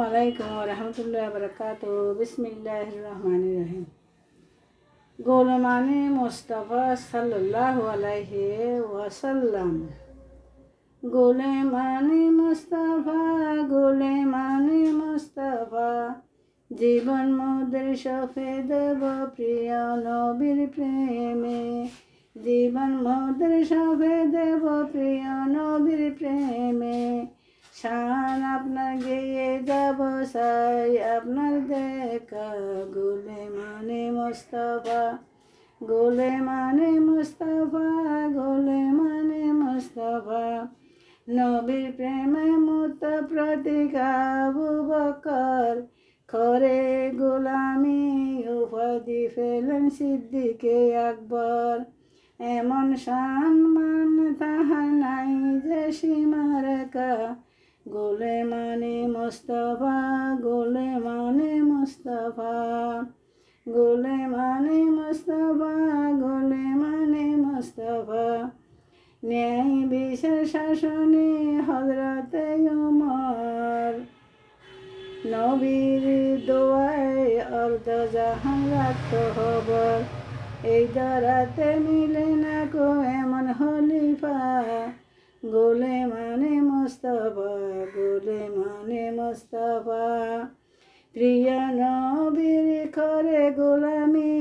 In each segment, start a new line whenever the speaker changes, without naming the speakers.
আলাইকুম ওয়া রাহমাতুল্লাহি ওয়া বারাকাতুহু। বিসমিল্লাহির রহমানির রহিম। গোলামানে মুস্তাফা সাল্লাল্লাহু আলাইহি ওয়াসাল্লাম। গোলামানে মুস্তাফা, গোলামানে মুস্তাফা, জীবন মোদের সঁপে দেব প্রিয় নবীর প্রেমে। জীবন মোদের সঁপে দেব প্রিয় নবীর প্রেমে। শান আপনার গেয়ে যাব সাই আপনার দেখা। গোলামানে মুস্তাফা, গোলামানে মুস্তাফা, গোলামানে মুস্তাফা, নবীর প্রেমে মুত প্রতীক আবু বকর। করে গোলামি উপাধি ফেলেন সিদ্দিকে আকবর। এমন সম্মান তাহার নাই যে সীমারেখা। গোলামানে মুস্তাফা, গোলামানে মুস্তাফা, গোলামানে মুস্তাফা, গোলামানে মুস্তাফা, ন্যায় বিচার শাসনে হযরতে ওমর। নবীর দোয়ায় অর্ধ জাহান রাখত খবর। এই দরাতে মিলে না কো এমন খলিফা। গোলামানে মুস্তাফা, গোলামানে মুস্তাফা, প্রিয় নবীর করে গোলামি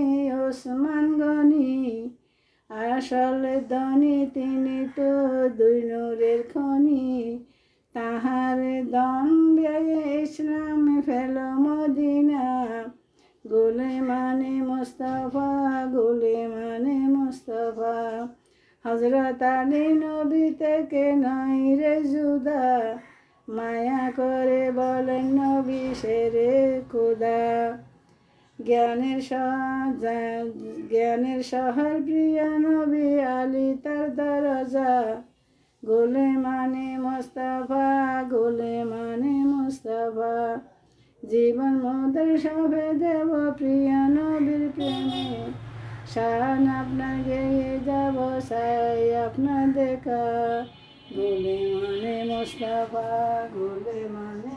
ওসমান গনি। আসল ধনী তিনি তো দুই নূরের খনি। তাহার দম ব্যয়ে ইসলাম ফেল মদিনা। গোলামানে মুস্তাফা, গোলামানে মুস্তাফা, হযরত আলী নবী থেকে নাই রে জুদা। মায়া করে বলেন নবী শেরে খোদা। জ্ঞানের শহর প্রিয় নবী আলী তার দরজা। গোলামানে মুস্তাফা, গোলামানে মুস্তাফা, জীবন মোদের সঁপে দেব প্রিয় নবীর প্রেমে। শান আপনার গেয়ে যাব সাই আপনার দেখা। গোলামানে মুস্তাফা, গোলামানে